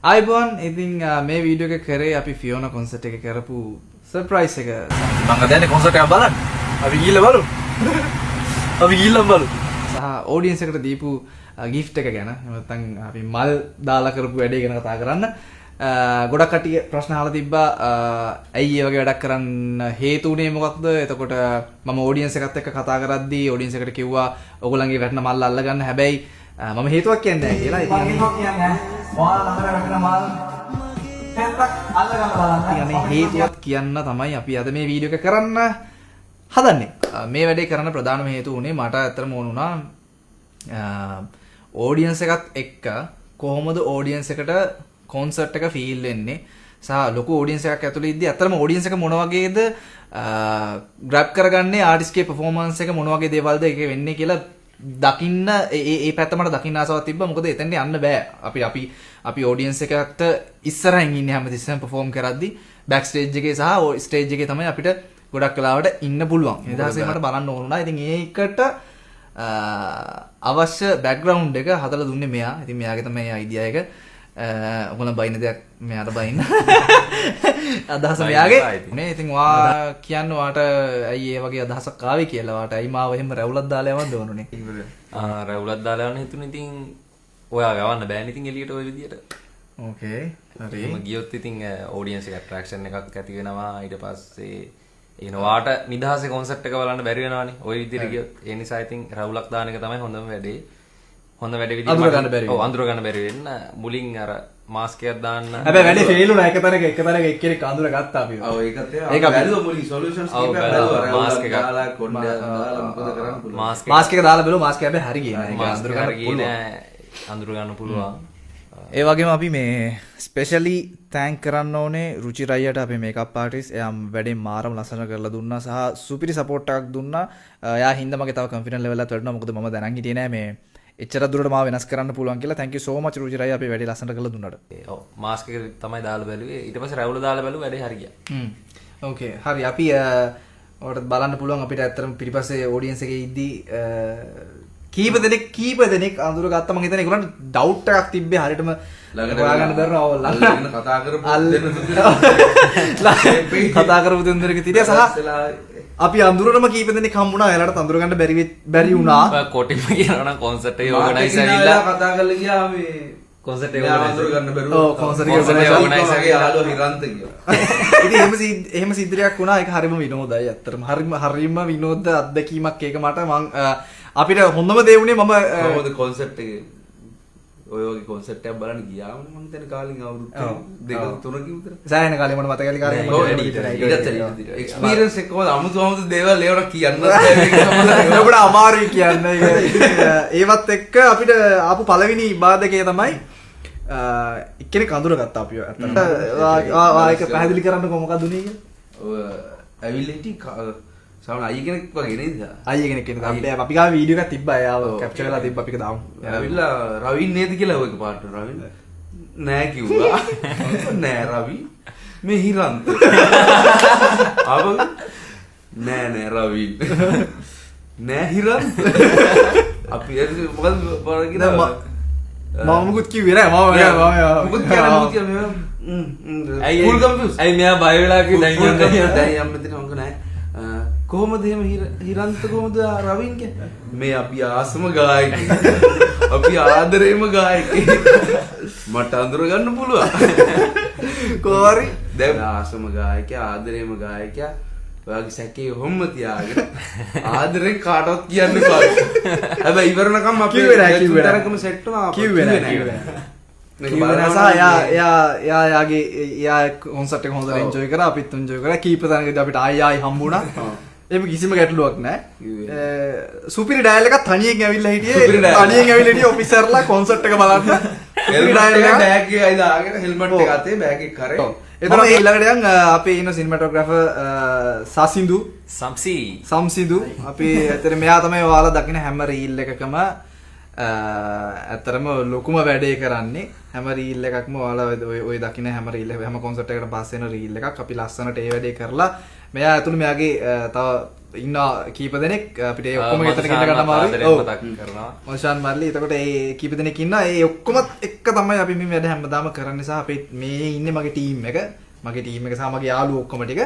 අයිබෝන් ඉතින් මේ වීඩියෝ එක කරේ අපි ෆියෝනා කොන්සර්ට් එක කරපු සර්ප්‍රයිස් එක. මම දැන්නේ කොන්සර්ට් එකක් බලන්න. අපි ගිහිල්ලා බලමු. අපි ගිහිල්ලා බලමු. සහ ඔඩියන්ස් එකට දීපු gift එක ගැන නැත්නම් අපි මල් දාලා කරපු වැඩේ ගැන කතා කරන්න. ගොඩක් කට්ටිය ප්‍රශ්න අහලා තිබ්බා ඇයි ඒ වගේ වැඩක් කරන්න හේතු උනේ මොකක්ද? එතකොට මම ඔඩියන්ස් එකත් එක්ක කතා කරද්දී ඔඩියන්ස් එකට කිව්වා ඔයගොල්ලන්ගේ වැටෙන මල් අල්ල ගන්න. හැබැයි මම හේතුවක් කියන්නේ නැහැ කියලා. ඉතින් හේතුවක් කියන්නේ නැහැ. ඔයාලා ළඟට වැටෙන මල් පෙත්තක් අල්ල ගන්න බලන්න. ඉතින් හේතුවක් කියන්න තමයි අපි අද මේ වීඩියෝ එක කරන්න හදන්නේ. මේ වැඩේ කරන්න ප්‍රධානම හේතුව උනේ මට ඇත්තටම ඕන වුණා ඔඩියන්ස් එකත් එක්ක කොහොමද ඔඩියන්ස් එකට කොන්සර්ට් එක ෆීල් වෙන්නේ සහ ලොකු ඔඩියන්ස් එකක් ඇතුළේ ඉද්දි ඇත්තටම ඔඩියන්ස් එක මොන වගේද ග්‍රැබ් කරගන්නේ ආටිස්ට්ගේ පර්ෆෝමන්ස් එක මොන වගේ දේවල්ද ඒකේ වෙන්නේ කියලා දකින්න ඒ පැත්ත මට දකින්න ආසාවක් තිබ්බා. මොකද එතෙන්ට යන්න බෑ. අපි ඔඩියන්ස් එකට ඉස්සරහින් ඉන්නේ හැමතිස්සෙම පර්ෆෝම් කරද්දි බෑක් ස්ටේජ් එකේ සහ ස්ටේජ් එකේ තමයි අපිට ගොඩක් වෙලාවට ඉන්න පුළුවන්. ඒ දවසේ මට බලන්න ඕන වුණා. ඉතින් ඒකට අවශ්‍ය බෑග්ග්‍රවුන්ඩ් එක හදලා දුන්නේ මෙයා. ඉතින් මෙයාගේ තමයි අයිඩියා එක. ඔයගොල්ලෝ බයින දෙයක් මෙයාට බයින්න. අදහස මෙයාගේ. නේ ඉතින් වා කියන්න වාට ඇයි ඒ වගේ අදහසක් ආවේ කියලා. වාට ඇයි මාව එහෙම රැවුලක් දාලා යවන්න ඕනුනේ. රැවුලක් දාලා යන්න හිතුනේ. ඉතින් ඔයා ගවන්න බෑනේ ඉතින් එළියට ওই විදියට. ඕකේ. හරි. මම ගියොත් ඉතින් ඔඩියන්ස් එක ඇට්‍රැක්ෂන් එකක් ඇති වෙනවා. ඊට පස්සේ වාට නිදහසේ කොන්සර්ට් එක බලන්න බැරි වෙනවානේ. ওই විදියට ගියොත්. ඒ නිසා ඉතින් රැවුලක් දාන එක තමයි හොඳම වැඩේ. හොඳ වැඩේ විදිහට අඳුර ගන්න බැරි. ඔව් අඳුර ගන්න බැරි වෙන්න මුලින් අර මාස්ක් එකක් දාන්න. හැබැයි වැඩේ ෆේල් වුණා. එකතරක එක්කෙනෙක් අඳුර ගත්තා අපි. ඔව් ඒකත් ඒක බැලුවා මුලින් සොලියුෂන්ස් කීපයක් බැලුවා. මාස්ක් එකක් දාලා කොණ්ඩයක් දාලා මොකද කරන්න පුළුවන්. මාස්ක් එක දාලා බලුවා. මාස්ක් එක හැබැයි හරි ගියේ නෑ. ඒක අඳුර ගන්න පුළුවන්. අඳුර ගන්න පුළුවන්. ඒ වගේම අපි මේ ස්පෙෂලි තෑන්ක් කරන්න ඕනේ රුචි රයියට අපේ මේකප් ආටිස්ට්. එයා වැඩේ මාරම ලස්සන කරලා දුන්නා සහ සුපිරි සපෝට් එකක් දුන්නා. එයා හින්දා මගේ තව කොන්ෆිඩන්ස් ලෙවල් එකත් වැඩිනවා. මොකද මම දැනන් හිටියේ නෑ මේ එච්චර දුරට මාව වෙනස් කරන්න පුළුවන් කියලා. thank you so much රුචි රයි අපේ වැඩේ ලස්සනට කරලා දුන්නාට. ඔව් මාස්ක් එක තමයි දාලා බැලුවේ. ඊට පස්සේ රැවුල දාලා බැලුවා වැඩේ හරි ගියා. ඕකේ හරි. අපි ඔයාලට බලන්න පුළුවන් අපිට ඇත්තටම පිටිපස්සේ ඔඩියන්ස් එකේ ඉද්දි කීප දෙනෙක් අඳුර ගත්තා. මම හිතන්නේ ඒගොල්ලන්ට ඩවුට් එකක් තිබ්බේ හරියටම හොයාගන්න බැරනවා. ඔව් ළඟ කතා කරපු කතා කරපු දෙන්නෙක් තිරිය සහ අපි අඳුරටම කීප දෙනෙක් හම්බුණා. එයාලට අඳුර ගන්න බැරි වුණා. කොටිම කියනවා නම් කොන්සර්ට් එක ඕගනයිස් ඇවිල්ලා කතා කරලා ගියා මේ කොන්සර්ට් එක අඳුර ගන්න බැරුව. ඔව් කොන්සර්ට් එක ඕගනයිස් එකේ යාළුවෝ හිරන්ත ගියා. ඉතින් එහෙම සිද්ධියක් වුණා. ඒක හරිම විනෝදයි. ඇත්තටම හරිම විනෝද අත්දැකීමක් ඒක මට. අපිට හොඳම දේ වුණේ මම කොහොමද කොන්සර්ට් එකේ ඔය වගේ කොන්සර්ට් එකක් බලන්න ගියාම මම හිතන්නේ කාලෙන් අවුරුදු 2-3කින් විතර. සෑහෙන කාලේ මට මතකයි කාලේ මම එක්ස්පීරියන්ස් එක කොහොමද අමුතු දේවල් ඒවට කියන්න ඔබට අමාරුයි කියන්න. ඒවත් එක්ක අපිට ආපු පළවෙනි බාධකය තමයි එක්කෙනෙක් අඳුර ගත්තා අපිව. ඇත්තට ඒක පැහැදිලි කරන්නකො මොකක්ද උනේ කියලා. ඔය ඇවිල්ලිටි සමහර අයිය කෙනෙක් වගේ නේද? අයිය කෙනෙක් කියන්නේ අපි ගාව වීඩියෝ එකක් තිබ්බා. එයාව කැප්චර් කරලා තිබ්බා අපික දාමු. ඇවිල්ලා රවින් නේද කියලා ඔය පාට රවින් නෑ කිව්වා. නෑ රවි මේ හිරන්ත. ආවද? නෑ රවින්. නෑ හිරන්ත. අපි මොකද බලගෙන මම මුකුත් කිව්වේ නෑ. මම මුකුත් කියන්නේ ෆුල් කන්ෆියුස්. ඇයි මෙයා බය වෙලා කිව්වේ දැන් යම් මෙතන මොකද නෑ. කොහොමද එහෙම හිරන්ත කොහොමද රවින් කියන්නේ? මේ අපි ආසම ගායකයෙක්. අපි ආදරේම ගායකයෙක්. මට අඳුර ගන්න පුළුවන්. කොහරි දැන් ආසම ගායකයා ආදරේම ගායකයා ඔයාගේ සැකේ ඔහොම තියාගෙන ආදරේ කාටවත් කියන්න එපා. හැබැයි ඉවරනකම් අපි තරකම සෙට් වුණා. කිව්වේ නෑ. යා කොන්සර්ට් එක හොඳට එන්ජොයි කරා. අපිත් එන්ජොයි කරා. කීප තැනකදී අපිට ආයි හම්බුණා. එහෙම කිසිම ගැටලුවක් නෑ. සුපිරි ඩයල් එකක් තනියෙන් ඇවිල්ලා හිටියේ. ඔෆිසර්ලා කොන්සර්ට් එක බලන්න. බෑග් එකයි දාගෙන හෙල්මට් එක අතේ බෑග් එක කරේ. එතන ඊළඟට යන් අපේ ඉන්න සිනමැටෝග්‍රැෆර් සම්සිදු අපි ඇත්තට මෙයා තමයි ඔයාලා දකින හැම රීල් එකකම ඇත්තරම ලොකුම වැඩේ කරන්නේ. හැම රීල් එකක්ම ඔයාලා ඔය දකින හැම රීල් හැම කොන්සර්ට් එකකට පස්සේ එන රීල් එකක් අපි ලස්සනට ඒ වැඩේ කරලා මෙයා ඇතුළේ මෙයාගේ තව ඉන්න කීප දෙනෙක් අපිට ඒ ඔක්කොම ගෙදර ගෙන්න ගන්න අමාරුයි. ඔව්. මොෂාන් මල්ලි එතකොට ඒ කීප දෙනෙක් ඉන්නවා. ඒ ඔක්කොමත් එක්ක තමයි අපි මේ වැඩ හැමදාම කරන්නේ සහ අපි මේ ඉන්නේ මගේ ටීම් එක. මගේ ටීම් එක සහ මගේ යාළුවෝ ඔක්කොම ටික.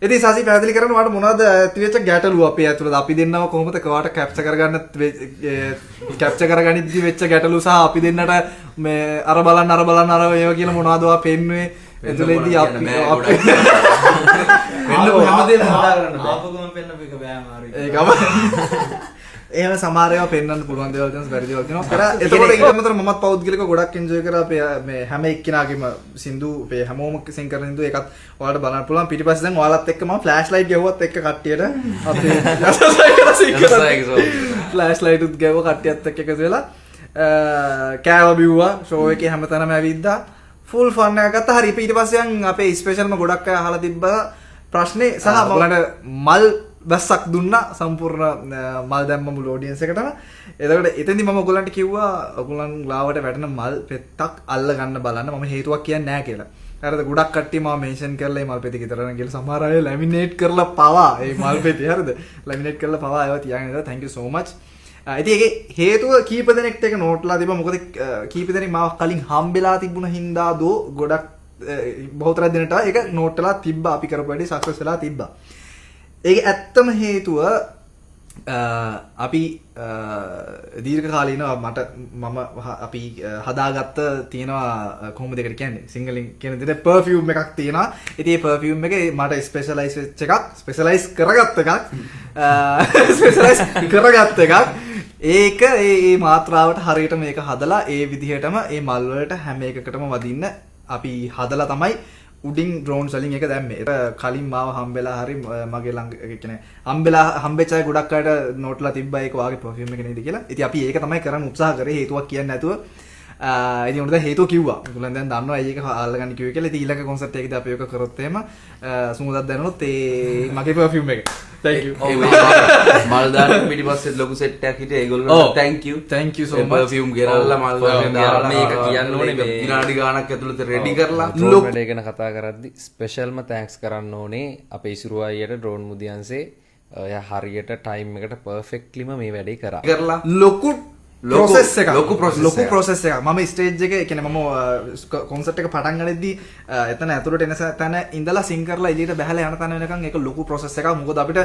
ඉතින් සාසි පැහැදිලි කරන්න වාට මොනවද ඇතිවෙච්ච ගැටලුව අපේ ඇතුළත අපි දෙන්නව කොහොමද කවාට කැප්චර් කරගනිද්දි වෙච්ච ගැටලු සහ අපි දෙන්නට මේ අර බලන්න ඒවා කියලා මොනවද වා පෙන්නුවේ එතුලේදී අපි හැමදේම හදාගන්න බෑ. ආපගම පෙන්නපු එක බෑ මාරු. ඒකම එහෙම සමහර ඒවා පෙන්වන්න පුළුවන් දේවල් තියෙනවා බැරි දේවල් තියෙනවා. කර එතකොට ඊට අමතරව මමත් පෞද්ගලිකව ගොඩක් එන්ජොයි කරා අපේ මේ හැම එක්කිනාගේම සින්දු අපේ හැමෝම සින් කරන සින්දු ඒකත් ඔයාලට බලන්න පුළුවන්. පිටිපස්සේ දැන් ඔයාලත් එක්ක මම ෆ්ලෑෂ් ලයිට් ගැහුවත් එක්ක කට්ටියට අපේ ෆ්ලෑෂ් ලයිට් උත් ගැහුව කට්ටියත් එක්ක එකතු වෙලා කෑව බිව්වා ෂෝ එකේ හැමතැනම ඇවිද්දා ෆුල් ෆන් එකක් ගත්තා. හරි ඊට පස්සේ අපේ ස්පෙෂල්ම ගොඩක් අය අහලා තිබ්බා ප්‍රශ්නේ සහ ඔයාලට මල් බස්සක් දුන්නා සම්පූර්ණ මල් දැම්ම මුළු ඔඩියන්ස් එකටම. එතකොට එතෙන්දි මම ඔයගොල්ලන්ට කිව්වා ඔයගොල්ලන් ලාවට වැටෙන මල් පෙත්තක් අල්ල ගන්න බලන්න. මම හේතුවක් කියන්නේ නැහැ කියලා. හරිද? ගොඩක් කට්ටිය මම මෙන්ෂන් කරලා මේ මල් පෙති ගෙදරන කියලා සමහර අය ලැමිනේට් කරලා පවා මේ මල් පෙති හරිද? ලැමිනේට් කරලා පවා ඒවා තියාගෙන ඉඳලා thank you so much. ඉතින් ඒකේ හේතුව කීප දෙනෙක්ට ඒක නෝට්ලා තිබ්බා. මොකද කීප දෙනෙක් මාව කලින් හම්බෙලා තිබුණ හින්දා දෝ ගොඩක් බහුතරයක් දෙනට ඒක නෝට්ලා තිබ්බා. අපි කරපු වැඩේ සක්සස් වෙලා තිබ්බා. ඒක ඇත්තම හේතුව අපි දීර්ඝ කාලීනව මම අපි හදාගත්ත තියෙනවා කොහොමද ඒකට කියන්නේ සිංහලෙන් කියන විදිහට පර්ෆියුම් එකක් තියෙනවා. ඉතින් මේ පර්ෆියුම් එකේ මට ස්පෙෂලායිස් වෙච්ච එකක් ස්පෙෂලායිස් කරගත්ත එකක් ඒක ඒ මාත්‍රාවට හරියට මේක හදලා ඒ විදිහටම ඒ මල් වලට හැම එකකටම වදින්න අපි හදලා තමයි උඩින් ඩ්‍රෝන්ස් වලින් එක දැම්මේ. ඒක කලින් මාව හම්බෙලා හරි මගේ ළඟ ඒ කියන්නේ හම්බෙච්ච අය ගොඩක් අයට නෝට්ලා තිබ්බා ඒක වාගේ පර්ෆියුම් එක නේද කියලා. ඉතින් අපි ඒක තමයි කරන්න උත්සාහ කරේ හේතුවක් කියන්නේ නැතුව. ඉතින් උන්ට හේතුව කිව්වා. ඒගොල්ලන් දැන් දන්නවා අය ඒක අල්ලගන්න කිව්වේ කියලා. ඉතින් ඊළඟ කොන්සර්ට් එකේදී අපි ඒක කරොත් එහෙම සුමුදක් දැනුනොත් ඒ මගේ පර්ෆියුම් එක. thank you. මල් දාන්න පිටිපස්සේ ලොකු සෙට් එකක් හිටියේ ඒගොල්ලන්ට thank you so much. Perfume ගෙනල්ලා මල් දාලා මේක කියන්න ඕනේ මේ විනාඩි ගාණක් ඇතුළත රෙඩි කරලා ඩ්‍රෝන් වැඩ ගැන කතා කරද්දි ස්පෙෂල්ම තෑන්ක්ස් කරන්න ඕනේ අපේ ඉසුරු අයියට ඩ්‍රෝන් මුදියන්සේ. එයා හරියට ටයිම් එකට පර්ෆෙක්ට්ලිම මේ වැඩේ කරා. ලොකු process එකක්. ලොකු process එකක්. මම ස්ටේජ් එකේ ඒ කියන්නේ මම කොන්සර්ට් එක පටන් ගන්නදී එතන ඇතුළට එන තැන ඉඳලා සිං කරලා එළියට බහලා යන තැන වෙනකන් ඒක ලොකු process එකක්. මොකද අපිට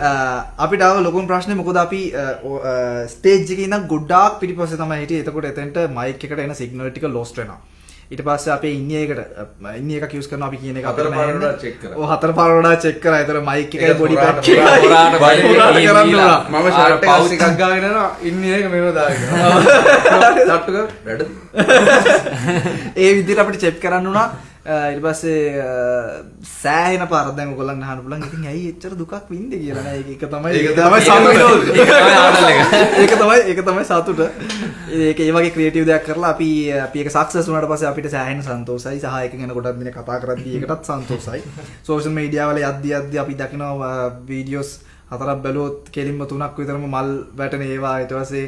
ආව ලොකුම ප්‍රශ්නේ මොකද අපි ස්ටේජ් එකේ ඉඳන් ගොඩාක් පිටිපස්සේ තමයි හිටියේ. එතකොට එතෙන්ට මයික් එකට එන සිග්නල් ටික lost වෙනවා. ඊට පස්සේ අපේ ඉන්නේ එකක් යූස් කරනවා අපි කියන එක අපිට නැහැ. චෙක් කරා. ඔව් හතර පාර වඩා චෙක් කරා. ඒතර මයික් එකයි බොඩි පැක් එකයි මම ෂාට් පවුස් එකක් ගාගෙන යනවා ඉන්නේ එක මෙව දාගෙන. තට්ටු කර වැඩ. ඒ විදිහට අපිට චෙක් කරන්න උනා. ඊට පස්සේ සෑහෙන පාරක් දැන් ඔයගොල්ලන් අහන්න පුළුවන්. ඉතින් ඇයි එච්චර දුකක් වින්දේ කියලා නෑ. ඒක තමයි සතුට. ඒක ඒ වගේ ක්‍රියේටිව් දෙයක් කරලා අපි ඒක සක්සස් වුණාට පස්සේ අපිට සෑහෙන සන්තෝෂයි. සහ ඒක ගැන ගොඩක් දින කතා කරද්දී ඒකටත් සන්තෝෂයි. සෝෂල් මීඩියා වල යද්දි අපි දකිනවා වීඩියෝස් 4ක් බැලුවොත් කෙලින්ම 3ක් විතරම මල් වැටෙන ඒවා. ඊට පස්සේ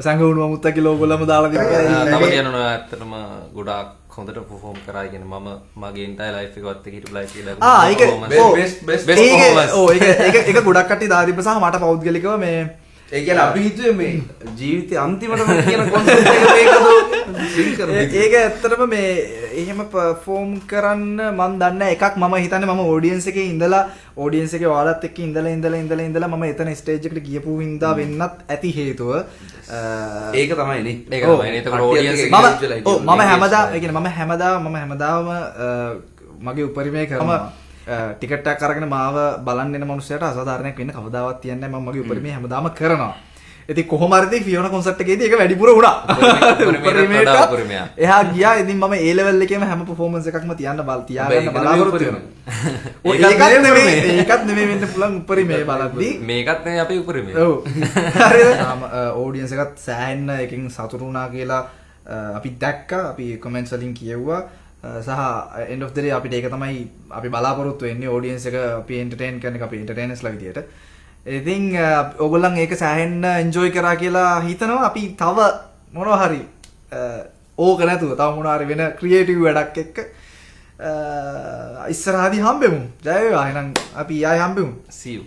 සංගුණ වමුත්තා කියලා ඕගොල්ලෝම දාලා දෙනවා. තව කියනවා ඇත්තටම ගොඩාක් හොඳට perform කරා කියන මම මගේ entire life එකවත් එක්ක හිටපු life එක ඒක ගොඩක් කට්ටිය දාලා තිබ්බ සහ මට පෞද්ගලිකව මේ ඒ කියන්නේ අපි හිතුවේ මේ ජීවිතේ අන්තිමටම කියන කොන්සෙප්ට් එක මේකද ඒක ඇත්තටම මේ එහෙම perform කරන්න මම දන්නේ එකක් මම හිතන්නේ මම audience එකේ ඉඳලා audience එකේ ඔයාලත් එක්ක ඉඳලා මම එතන stage එකට ගියපු හින්දා වෙන්නත් ඇති හේතුව ඒක තමයි නේ. ඒක තමයි නේ. ඒක audience එකේ මම හැමදාම මගේ උපරිමය කරනවා. ටිකට් එකක් අරගෙන මාව බලන්න එන මනුස්සයට අසාධාරණයක් වෙන්න කවදාවත් තියන්නේ නැහැ. මම මගේ උපරිමය හැමදාම කරනවා. ඉතින් කොහොම හරි ෆියෝනා කොන්සර්ට් එකේදී ඒක වැඩිපුර වුණා. එහා ගියා. ඉතින් මම A level එකේම හැම performance එකක්ම තියාගන්න බලාපොරොත්තු වෙනවා. ඒකත් නෙමෙයි වෙන්න පුළුවන් උපරිමය බලද්දී. මේකත් නෙමෙයි අපේ උපරිමය. ඔව්. හරිද? ඔඩියන්ස් එකත් සෑහෙන්න එකකින් සතුටු වුණා කියලා අපි දැක්කා. අපි කමෙන්ට්ස් වලින් කියෙව්වා. සහ end of the day අපිට ඒක තමයි අපි බලාපොරොත්තු වෙන්නේ audience එක අපි entertain කරන එක අපි entertainers ලා විදියට. ඉතින් ඕගොල්ලන් ඒක සෑහෙන්න enjoy කරා කියලා හිතනවා. අපි තව මොනවා හරි ඕක නැතුව තව මොනවා හරි වෙන creative වැඩක් එක්ක ඉස්සරහදී හම්බෙමු. ජය වේවා. එහෙනම් අපි ආයෙ හම්බෙමු. see you